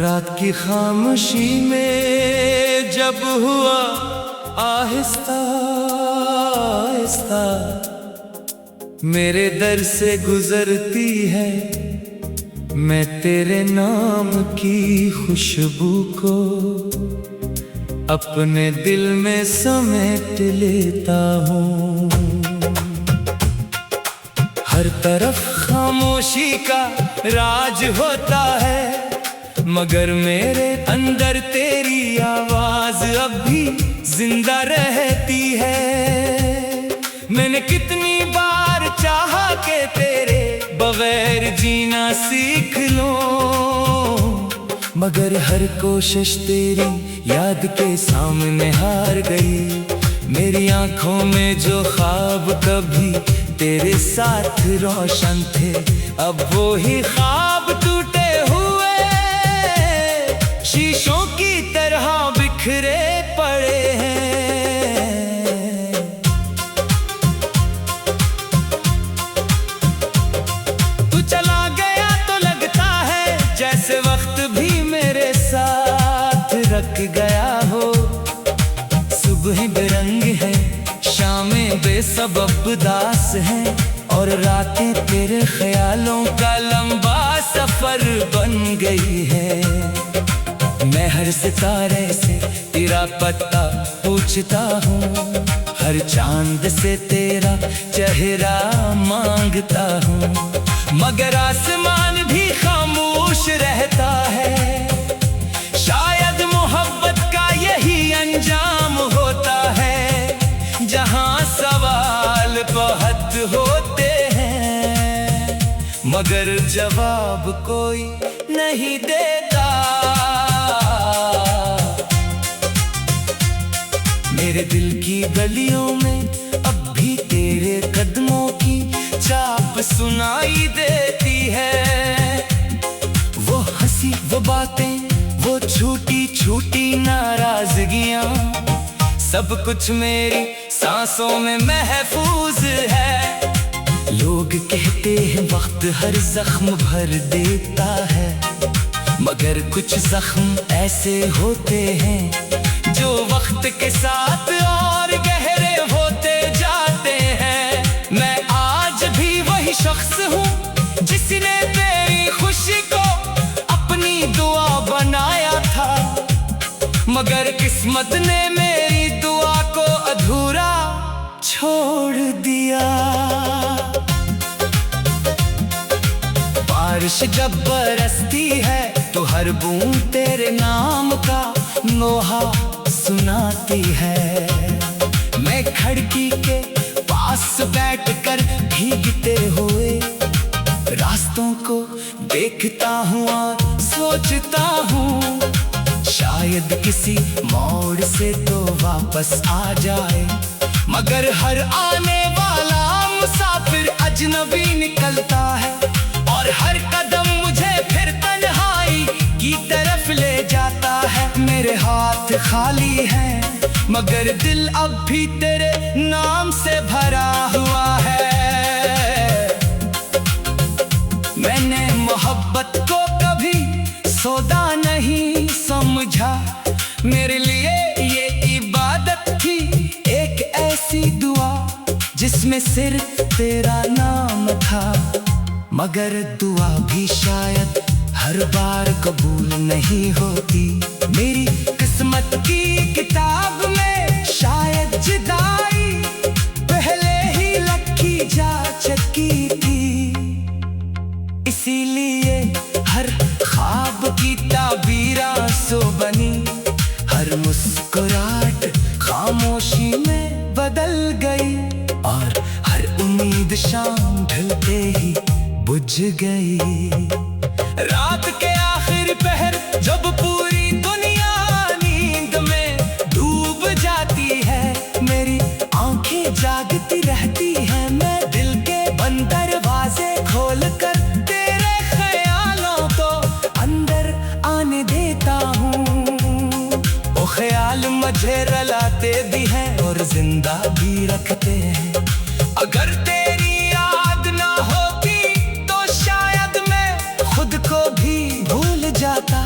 रात की खामोशी में जब हुआ आहिस्ता आहिस्ता मेरे दर से गुजरती है, मैं तेरे नाम की खुशबू को अपने दिल में समेट लेता हूँ। हर तरफ खामोशी का राज होता है, मगर मेरे अंदर तेरी आवाज अब भी जिंदा रहती है। मैंने कितनी बार चाहा कि तेरे बगैर जीना सीख लूं, मगर हर कोशिश तेरी याद के सामने हार गई। मेरी आंखों में जो ख्वाब कभी तेरे साथ रोशन थे, अब वो ही ख्वाब टूटे हुए शीशों की तरह बिखरे पड़े हैं। तू चला गया तो लगता है जैसे वक्त भी मेरे साथ रख गया हो। सुबह बेरंग है, शामें बेसबब दास हैं, और रातें तेरे ख्यालों का लंबा सफर बन गई है। मैं हर सितारे से तेरा पता पूछता हूँ, हर चांद से तेरा चेहरा मांगता हूँ, मगर आसमान भी खामोश रहता है। शायद मोहब्बत का यही अंजाम होता है, जहाँ सवाल बहुत होते हैं मगर जवाब कोई नहीं देता। मेरे दिल की गलियों में अब भी तेरे कदमों की चाप सुनाई देती है। वो हंसी, वो बातें, वो छोटी छोटी नाराजगियां, सब कुछ मेरी सांसों में महफूज है। लोग कहते हैं वक्त हर जख्म भर देता है, मगर कुछ जख्म ऐसे होते हैं जो वक्त के साथ और गहरे होते जाते हैं। मैं आज भी वही शख्स हूँ जिसने तेरी खुशी को अपनी दुआ बनाया था, मगर किस्मत ने मेरी दुआ को अधूरा छोड़ दिया। बारिश जब बरसती है तो हर बूंद तेरे नाम का नोहा सुनाती है। मैं खिड़की के पास बैठकर भीगते हुए रास्तों को देखता हूँ और सोचता हूँ, शायद किसी मोड़ से तो वापस आ जाए, मगर हर आने वाला मुसाफिर अजनबी निकलता है, और हर कदम मुझे फिर तन्हाई की तरफ ले जाता है। मेरे हाथ खाली हैं, मगर दिल अब भी तेरे नाम से भरा हुआ है। मैंने मोहब्बत को कभी सौदा नहीं समझा, मेरे लिए ये इबादत थी, एक ऐसी दुआ जिसमें सिर्फ तेरा नाम था। मगर दुआ भी शायद हर बार कबूल नहीं होती। मेरी किस्मत की किताब में शायद जुदाई पहले ही लिखी जा चुकी थी, इसीलिए हर ख्वाब की ताबीर आंसू बनी, हर मुस्कुराहट खामोशी में बदल गई, और हर उम्मीद शाम ढलते ही बुझ गई। रात के आखिर पहर जब पूरी दुनिया नींद में डूब जाती है, मेरी आंखें जागती रहती हैं, मैं दिल के बंद दरवाजे खोलकर तेरे ख्यालों को अंदर आने देता हूँ। वो ख्याल मुझे रुलाते भी हैं और जिंदा भी रखते हैं। अगर तेरी याद ना होती तो शायद मैं खुद को भी भूल जाता।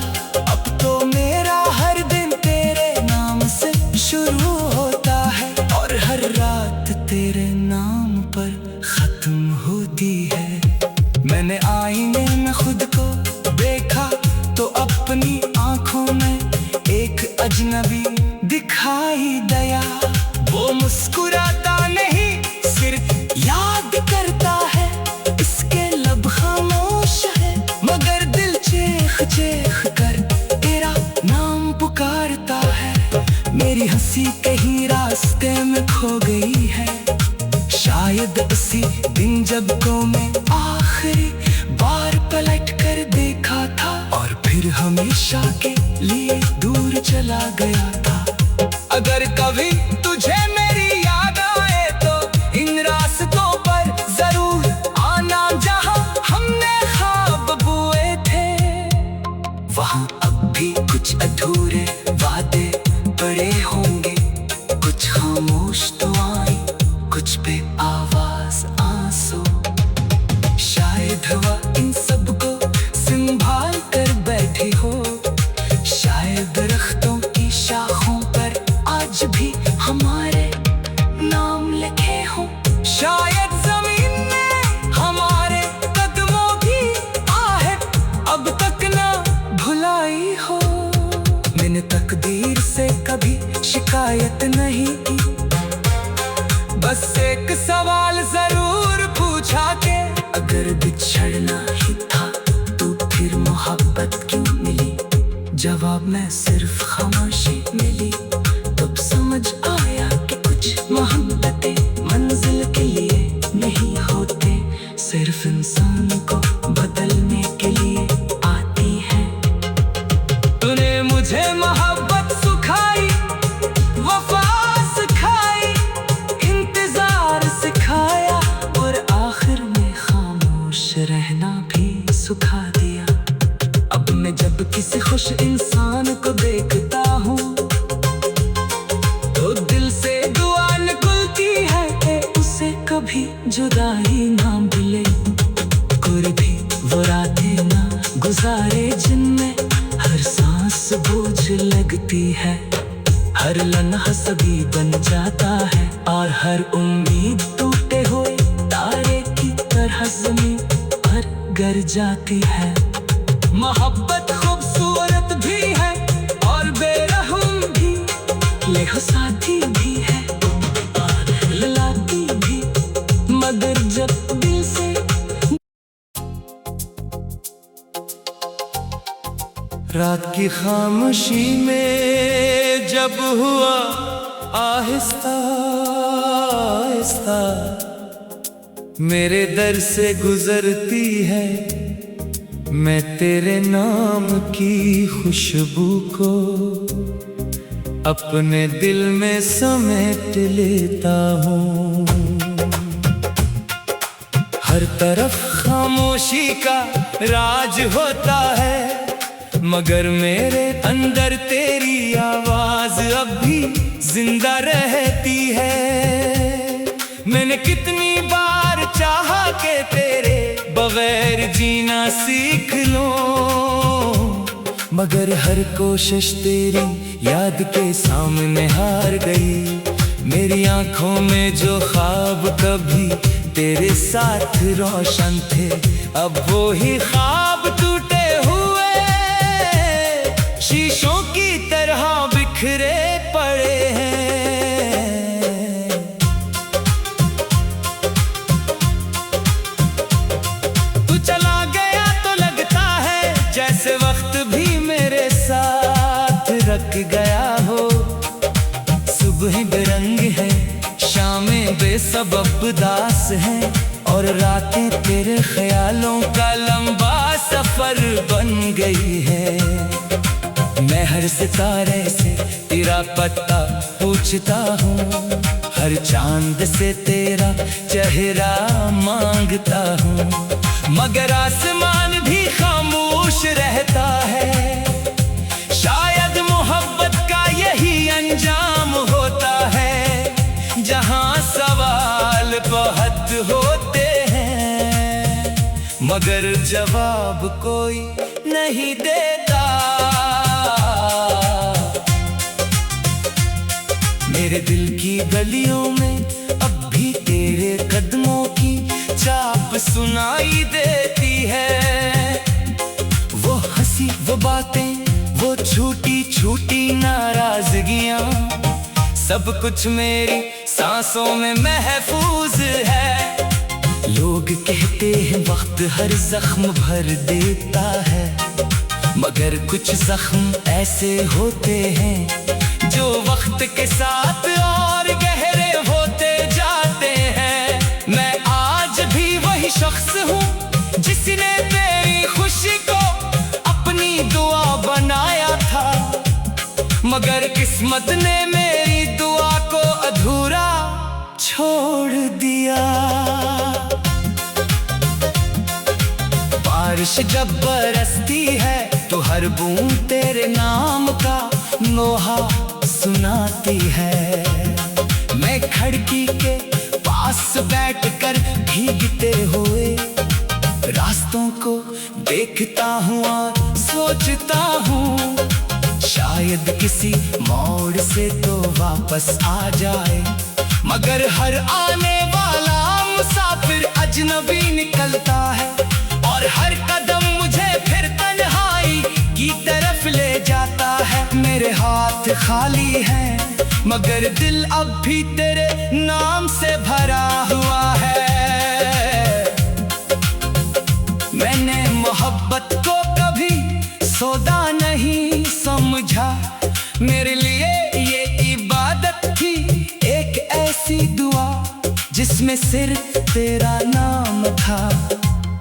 शायद उसी दिन जब को मैं आखिरी बार पलट कर देखा था और फिर हमेशा के लिए दूर चला गया था। अगर कभी तुझे मेरी याद आए तो इन रास्तों पर जरूर आना जहां हमने ख्वाब बुए थे। वहां अब भी कुछ अधूरे वादे पड़े होंगे, कुछ खामोश दुआएं, कुछ पे आवाज आंसू। शायद हवा इन सबको संभाल कर बैठी हो, शायद दरख्तों की शाखों पर आज भी हमारे नाम लिखे हों। शायद जमीन ने हमारे कदमों की आहट अब तक ना भुलाई हो। मैंने तकदीर से कभी शिकायत नहीं की, बस एक सवाल जरूर पूछा के अगर बिछड़ना ही था तो फिर मोहब्बत क्यों मिली। जवाब में सिर्फ खामोशी मिली। तब समझ आया कि कुछ मोहब्बतें मंजिल के लिए नहीं होते, सिर्फ इंसान को बदलने के लिए आती हैं। तूने मुझे मोहब्बत सिखाई, वफा सिखाई, इंतजार सिखाया और आखिर में खामोश रहना भी सिखा दिया। अब मैं जब किसी खुश इंसान को देखता हूँ तो दिल से दुआ निकलती है कि उसे कभी जुदाई ना मिले, कोई भी वो रातें ना गुजारे जिनमें हर सांस बोझ लगती है, हर लम्हा सभी बन जाता है और हर उम्मीद टूटे हुए तारे की तरह ज़मीन पर गिर जाती है। मोहब्बत खूबसूरत भी है और बेरहम भी, लेहो साथी भी है और ललाती भी, मगर जब दिल से रात की खामोशी में जब हुआ आहिस्ता आहिस्ता मेरे दर से गुजरती है, मैं तेरे नाम की खुशबू को अपने दिल में समेट लेता हूँ। हर तरफ खामोशी का राज होता है, मगर मेरे अंदर तेरी आवाज अब भी जिंदा रहती है। मैंने कितनी बार चाहा कि तेरे बगैर जीना सीख लूं, मगर हर कोशिश तेरी याद के सामने हार गई। मेरी आंखों में जो ख्वाब कभी तेरे साथ रोशन थे, अब वो ही ख्वाब टूटे हुए शीशों की तरह बिखरे पड़े हैं। तू चला गया तो लगता है जैसे वक्त भी मेरे साथ रख गया हो। सुबह बेरंग है, शामें बेसबब दास हैं, और रातें तेरे ख्यालों का लंबा सफर बन गई है। मैं हर सितारे से तेरा पता पूछता हूँ, हर चांद से तेरा चेहरा मांगता हूँ, मगर आसमान भी खामोश रहता है। शायद मोहब्बत का यही अंजाम होता है, जहाँ सवाल बहुत होते हैं मगर जवाब कोई नहीं देता। मेरे दिल की गलियों में अब भी तेरे कदमों की चाप सुनाई देती है। वो हंसी, वो बातें, वो छूटी छूटी नाराजगियां, सब कुछ मेरी सांसों में महफूज है। लोग कहते हैं वक्त हर जख्म भर देता है, मगर कुछ जख्म ऐसे होते हैं जो वक्त के साथ और गहरे होते जाते हैं। मैं मगर किस्मत ने मेरी दुआ को अधूरा छोड़ दिया। बारिश जब बरसती है तो हर बूंद तेरे नाम का नोहा सुनाती है। मैं खिड़की के पास बैठकर भीगते हुए रास्तों को देखता हूँ और सोचता हूँ, शायद किसी मोड़ से तो वापस आ जाए। मगर हर आने वाला मुसाफिर अजनबी निकलता है और हर कदम मुझे फिर तन्हाई की तरफ ले जाता है। मेरे हाथ खाली हैं मगर दिल अब भी तेरे नाम से भरा हुआ है। मैंने मोहब्बत को कभी सौदा नहीं समझा, मेरे लिए ये इबादत थी एक ऐसी दुआ जिसमें सिर्फ तेरा नाम था।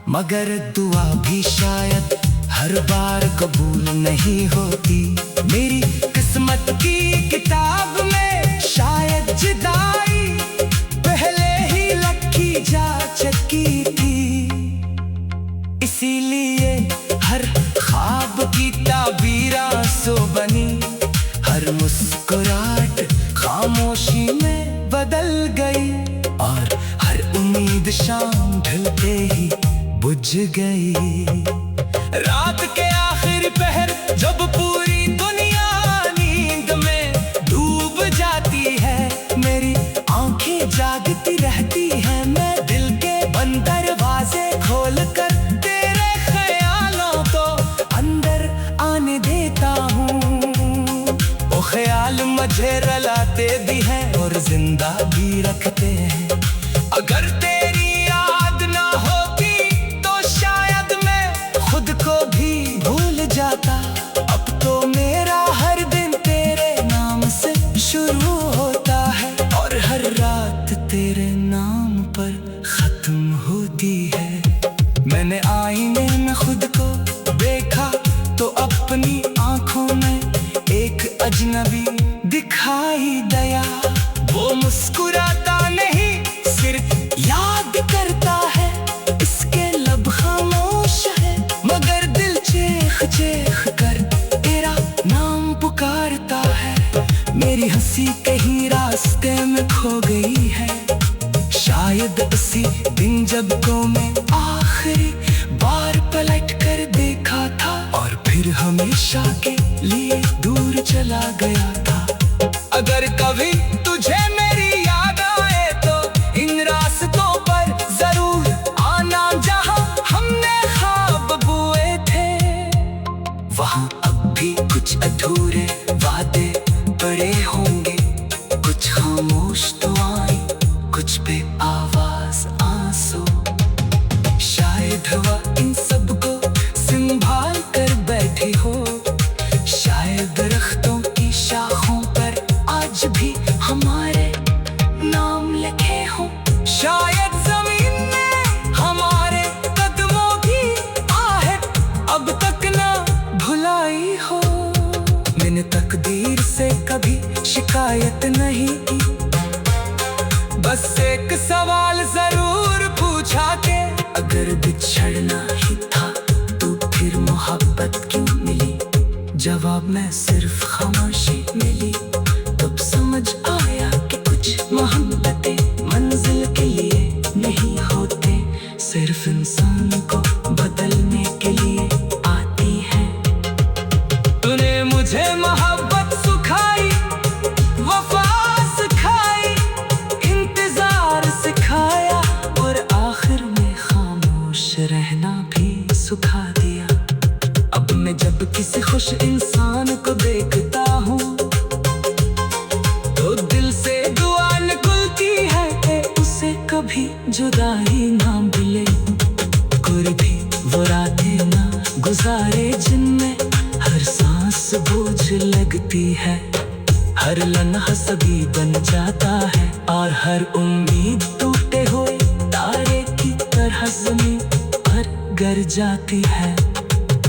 मगर दुआ भी शायद हर बार कबूल नहीं होती। मेरी किस्मत की किताब में शायद जुदाई पहले ही लिखी जा चुकी थी। इसीलिए हर ख्वाब की ताबीर आंसू बनी, हर मुस्कुराहट खामोशी में बदल गई और हर उम्मीद शाम ढलते ही बुझ गई। रात के आखिरी पहर जब पूरी दुनिया नींद में डूब जाती है, मेरी आंखें जागती रहती हैं। मैं दिल के बंद दरवाजे खोलकर तेरे ख्यालों को अंदर आने देता हूँ। वो ख्याल मुझे रुलाते भी हैं और जिंदा भी रखते हैं। अगर तेरी याद ना होती तो शायद मैं खुद को भी भूल जाता। अब तो मेरा हर दिन तेरे नाम से शुरू होता है और हर रात तेरे नाम पर खत्म होती है। मैंने आईने में खुद को देखा तो अपनी आंखों में एक अजनबी दिखाई दिया। वो मुस्कुराता नहीं सिर्फ याद करता है, इसके लब खामोश है मगर दिल चेख चेख कर तेरा नाम पुकारता है। मेरी हंसी कहीं रास्ते में खो गई है, शायद उसी दिन जब को मैं आखिरी बार पलट कर देखा था और फिर हमेशा के लिए दूर चला गया था। अगर कभी तुझे मेरी याद आए तो इन रास्तों पर जरूर आना जहां हमने ख्वाब बुए थे। वहां अब भी कुछ अधूरे वादे पड़े होंगे, कुछ खामोश दुआएं, कुछ पे आवाज आंसू। शायद हवा इन सबको संभाल कर बैठी हो, शायद दरख्तों की शाखों पर आज भी हमारे नाम लिखे हों। शायद जमीन में हमारे कदमों की आहट अब तक ना भुलाई हो। मैंने तकदीर से कभी शिकायत नहीं की, बस एक सवाल जरूर पूछा के अगर बिछड़ना ही था तो फिर मोहब्बत क्यों मिली। जवाब में सिर्फ खामोशी मिली। तब समझ आया कि कुछ मोहब्बतें मंजिल के लिए नहीं होते, सिर्फ इंसान को बदलने के लिए आती हैं। तूने मुझे मोहब्बत सिखाई, वफा सिखाई, इंतजार सिखाया और आखिर में खामोश रहना भी सिखा दिया। अब मैं जब किसी खुश इंसान को देखता हूँ तो दिल से दुआ निकलती है कि उसे कभी जुदाई ना मिले। कोई भी वो रातें ना गुजारे जिनमें हर सांस बोझ लगती है, हर लम्हा सभी बन जाता है और हर उम्मीद टूटे हुए तारे की तरह ज़मीन पर गिर जाती है।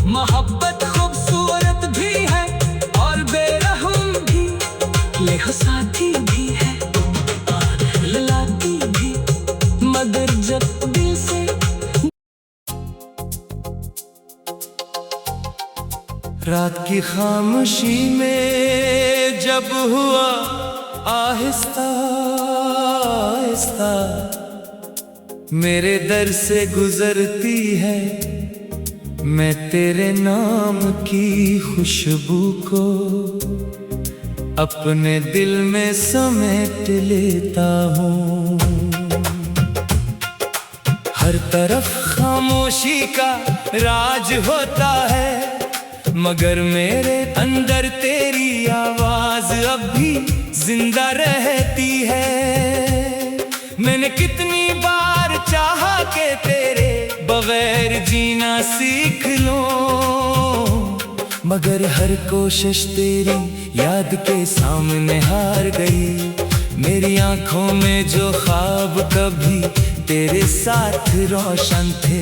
मोहब्बत खूबसूरत भी है और बेरहम हंसाती भी है और रुलाती भी, मगर जब दिल से रात की खामोशी में जब हुआ आहिस्ता आहिस्ता मेरे दर से गुजरती है, मैं तेरे नाम की खुशबू को अपने दिल में समेट लेता हूँ। हर तरफ खामोशी का राज होता है, मगर मेरे अंदर तेरी आवाज अब भी जिंदा रहती है। मैंने कितनी बार चाहा कि तेरे बगैर जीना सीख लूं, मगर हर कोशिश तेरी याद के सामने हार गई। मेरी आंखों में जो ख्वाब कभी तेरे साथ रोशन थे,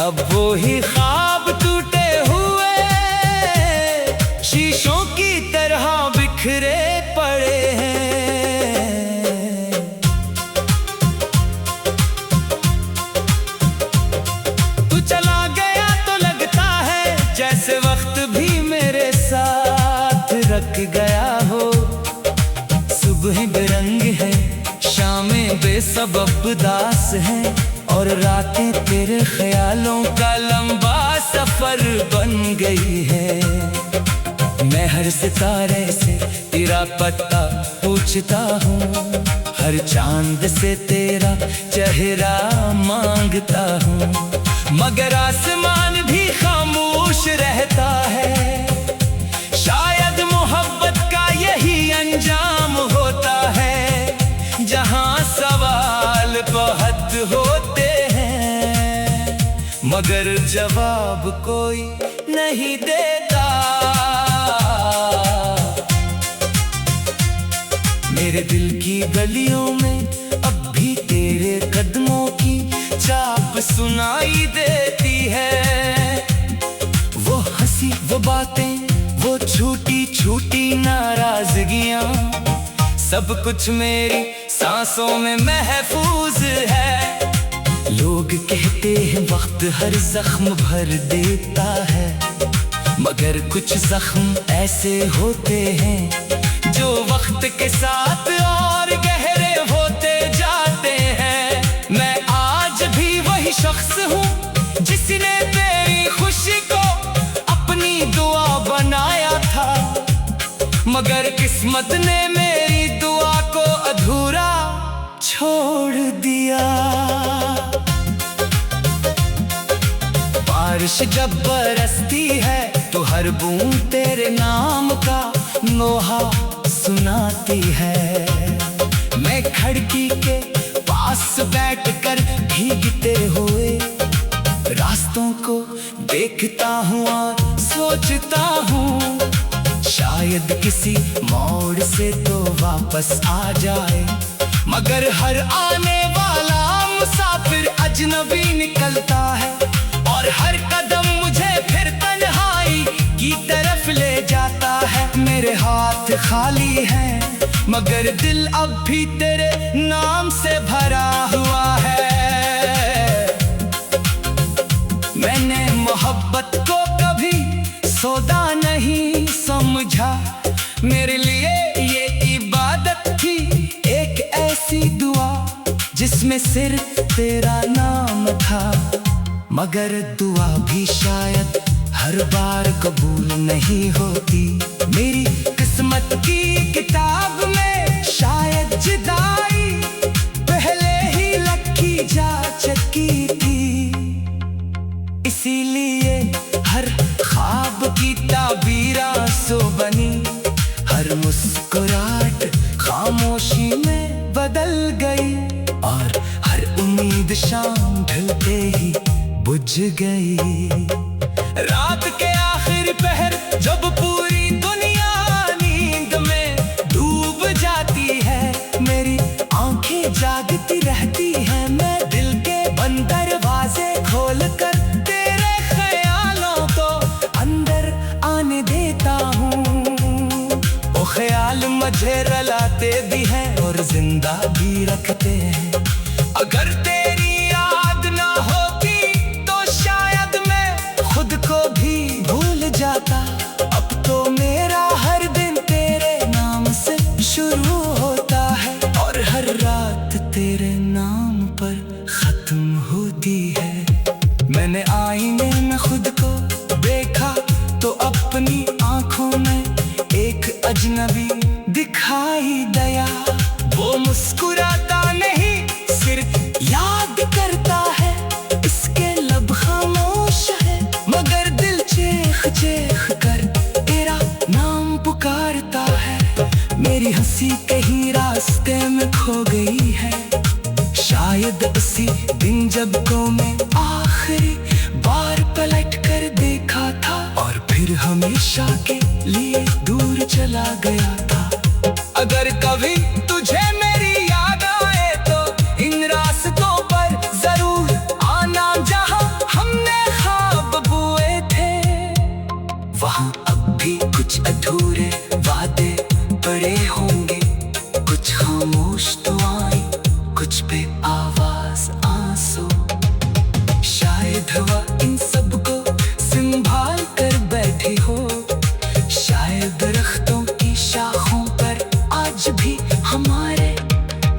अब वो ही ख्वाब टूटे हुए शीशों की तरह बिखरे पड़े हैं। तू चला गया तो लगता है जैसे वक्त भी मेरे साथ रख गया हो। सुबह बेरंग है, शामें बेसबब दास है, और रातें तेरे ख्यालों का लंबा सफर बन गई है। मैं हर सितारे से तेरा पता पूछता हूँ, हर चांद से तेरा चेहरा मांगता हूँ, मगर आसमान भी खामोश रहता है। शायद मोहब्बत का यही अंजाम होता है, जहाँ सवाल बहुत होते हैं, मगर जवाब कोई नहीं देता। मेरे दिल की गलियों में अब भी तेरे कदमों की चाप सुनाई देती है। वो हंसी, वो बातें, वो छोटी छोटी नाराजगियां, सब कुछ मेरी सांसों में महफूज है। लोग कहते हैं वक्त हर जख्म भर देता है, मगर कुछ जख्म ऐसे होते हैं जो वक्त के साथ और गहरे होते जाते हैं। मैं आज भी वही शख्स हूँ जिसने तेरी खुशी को अपनी दुआ बनाया था, मगर किस्मत ने मेरी दुआ को अधूरा छोड़ दिया। बारिश जब बरसती है तो हर बूंद तेरे नाम का नोहा सुनाती है। मैं खिड़की के पास बैठकर भीगते हुए रास्तों को देखता हूँ और सोचता हूँ, शायद किसी मोड़ से तो वापस आ जाए, मगर हर आने वाला मुसाफिर अजनबी निकलता है, और हर कदम मुझे फिर तन्हाई की तरफ ले जाता है। मेरे हाथ खाली हैं, मगर दिल अब भी तेरे नाम से भरा हुआ है। मैंने मोहब्बत को कभी सौदा नहीं समझा, मेरे लिए ये इबादत थी, एक ऐसी दुआ जिसमें सिर्फ तेरा नाम था, मगर दुआ भी शायद हर बार कबूल नहीं होती। मेरी किस्मत की किताब में शायद जुदाई पहले ही लिखी जा चुकी थी, इसीलिए हर ख्वाब की ताबीर आंसू बनी, हर मुस्कुराहट खामोशी में बदल गई, और हर उम्मीद शाम ढलते ही बुझ गई। रात के आखिरी पहर जब पूरी दुनिया नींद में डूब जाती है, मेरी आंखें जागती रहती हैं, मैं दिल के बंद दरवाजे खोलकर तेरे ख्यालों को अंदर आने देता हूँ। वो ख्याल मुझे रुलाते देते भी हैं और जिंदा भी रखते हैं। अगर तेरी याद ना होती तो शायद मैं खुद को भी भूल जाता। अब तो मेरा हर दिन तेरे नाम से शुरू होता है और हर रात तेरे नाम पर खत्म होती है। मैंने आईने में खुद को देखा तो अपनी आंखों में एक अजनबी दिखाई दिया। वो मुस्कुराता नहीं सिर्फ याद करता है, इसके लब खामोश है मगर दिल चेख चेख कर तेरा नाम पुकारता है। मेरी हंसी कहीं रास्ते में खो गई है, शायद उसी दिन जब को मैं आखिरी बार पलट कर देखा था और फिर हमेशा के लिए दूर चला गया था। अगर कभी तुझे मेरी याद आए तो इन रास्तों पर जरूर आना जहां हमने ख्वाब बुए थे। वहां अब भी कुछ अधूरे वादे पड़े होंगे, कुछ खामोश दुआएं, कुछ पे आवाज आंसू। शायद हवा इन सबको संभाल कर बैठी हो, शायद दरख्तों की शाखों पर आज भी हमारे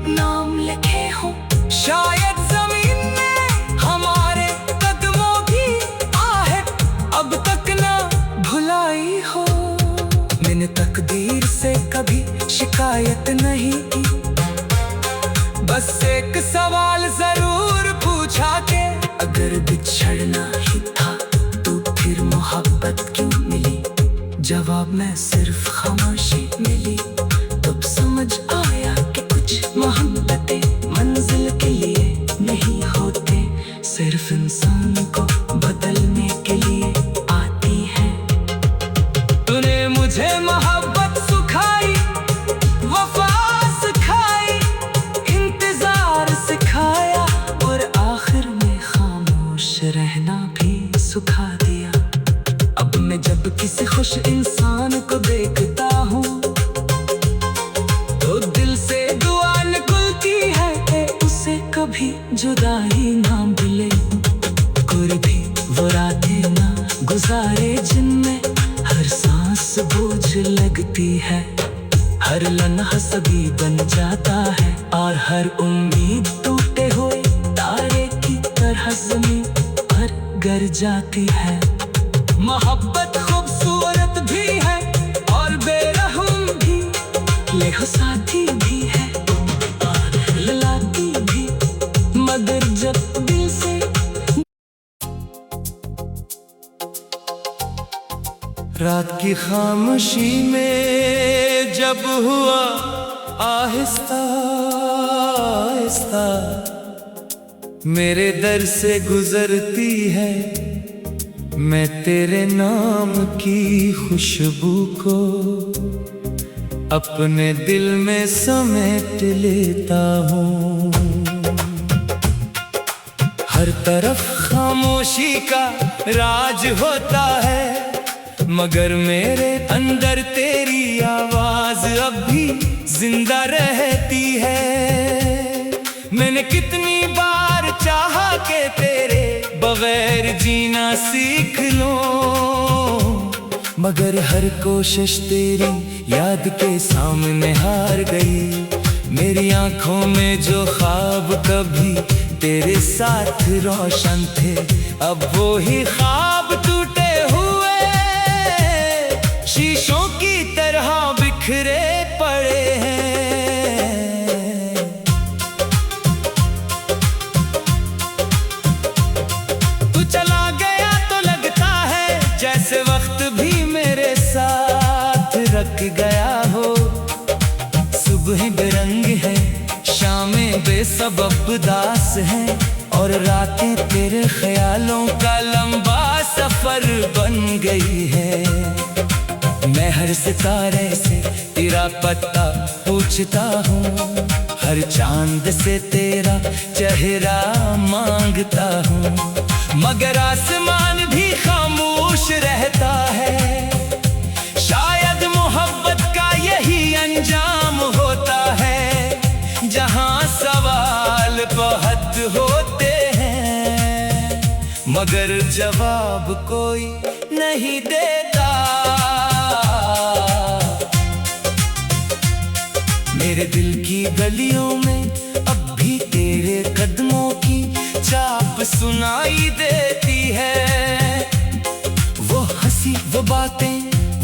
नाम लिखे हों, शायद जमीन में हमारे कदमों की आहट अब तक ना भुलाई हो। मैंने तकदीर से कभी शिकायत नहीं की, बस एक सवाल जरूर पूछा के अगर बिछड़ना ही था तो फिर मोहब्बत क्यों मिली। जवाब में सिर्फ खामोशी मिली। तब समझ आया कि कुछ मोहब्बतें मंजिल के लिए नहीं होते, सिर्फ इंसान को बदलने के लिए आती है। तूने मुझे मोहब्बत सिखाई, वफा सिखाई, इंतजार सिखाया और आखिर में खामोश रहना भी सिखा दिया। अब मैं जब किसी खुश इंसान को देखता हूँ तो दिल से दुआ निकलती है कि उसे कभी जुदाई ना मिले, कोई भी वो रातें ना गुजारे जिनमें हर सांस बोझ लगती है। हर लम्हा सभी बन जाता है और हर उम्मीद टूटे हुए तारे की तरह ज़मीन पर गिर जाती है। मोहब्बत खूबसूरत भी है और बेरहम भी, लेहो साथी भी है और ललाती भी, मगर जब दिल से रात की खामोशी में जब हुआ आहिस्ता आहिस्ता मेरे दर से गुजरती है, मैं तेरे नाम की खुशबू को अपने दिल में समेट लेता हूँ। हर तरफ खामोशी का राज होता है मगर मेरे अंदर तेरी आवाज अब भी जिंदा रहती है। मैंने कितनी बार चाहा कि तेरे बगैर जीना सीख लूं, मगर हर कोशिश तेरी याद के सामने हार गई। मेरी आंखों में जो ख्वाब कभी तेरे साथ रोशन थे, अब वो ही ख्वाब टूटे हुए शीशों की तरह बिखरे पड़े हैं। तू चला गया तो लगता है जैसे वक्त भी मेरे साथ रख गया हो। सुबह बेरंग है, शामें बेसबब दास हैं और रातें तेरे ख्यालों का लंबा सफर बन गई है। मैं हर सितारे से तेरा पता पूछता हूँ, हर चांद से तेरा चेहरा मांगता हूँ, मगर आसमान भी खामोश रहता है। शायद मोहब्बत का यही अंजाम होता मगर जवाब कोई नहीं देता। मेरे दिल की गलियों में अब भी तेरे कदमों की चाप सुनाई देती है। वो हंसी, वो बातें,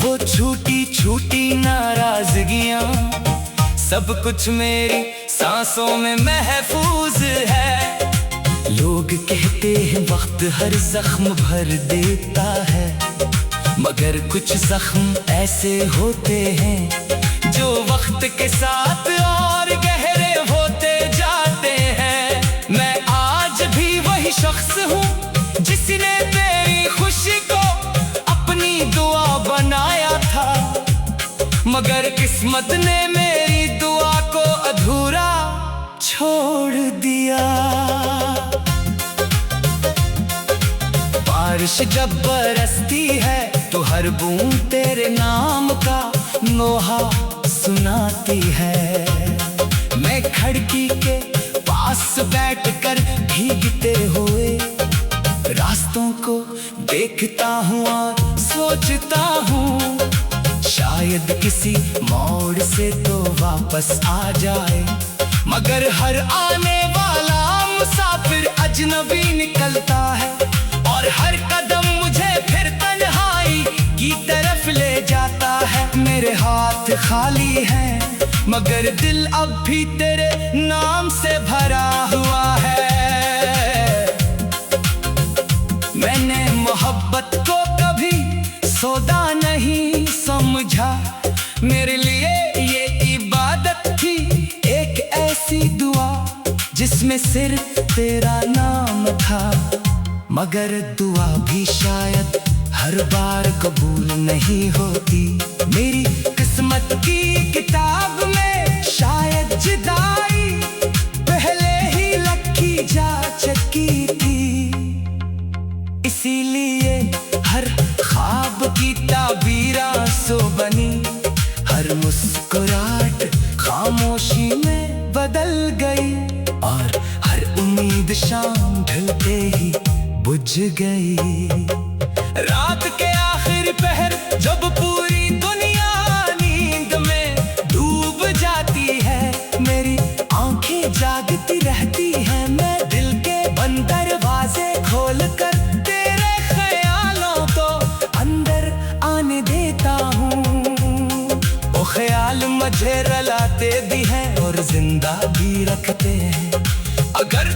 वो छोटी छोटी नाराजगियां, सब कुछ मेरी सांसों में महफूज है। लोग कहते हैं वक्त हर जख्म भर देता है, मगर कुछ जख्म ऐसे होते हैं जो वक्त के साथ और गहरे होते जाते हैं। मैं आज भी वही शख्स हूँ जिसने तेरी खुशी को अपनी दुआ बनाया था, मगर किस्मत ने मेरी दुआ को अधूरा छोड़ दिया। बारिश जब बरसती है तो हर बूंद तेरे नाम का नोहा सुनाती है। मैं खिड़की के पास बैठकर भीगते हुए रास्तों को देखता हूँ और सोचता हूँ, शायद किसी मोड़ से तो वापस आ जाए, मगर हर आने वाला मुसाफिर अजनबी निकलता है और हर कदम मुझे फिर तन्हाई की तरफ ले जाता है। मेरे हाथ खाली हैं मगर दिल अब भी तेरे नाम से भरा हुआ है। मैंने मोहब्बत को कभी सौदा नहीं समझा, मेरे लिए ये इबादत थी एक ऐसी दुआ जिसमें सिर्फ तेरा नाम था, मगर दुआ भी शायद हर बार कबूल नहीं होती। मेरी किस्मत की किताब में शायद जुदाई पहले ही लिखी जा चुकी थी, इसीलिए हर ख्वाब की ताबीर आंसू बनी, हर मुस्कुराहट खामोशी में बदल गई और हर उम्मीद शाम ढलते ही बुझ गई। रात के आखिरी पहर जब पूरी दुनिया नींद में डूब जाती है, मेरी आंखें जागती रहती हैं, मैं दिल के बंद दरवाजे खोलकर तेरे ख्यालों को अंदर आने देता हूँ। वो ख्याल मुझे रुलाते भी हैं और जिंदा भी रखते हैं। अगर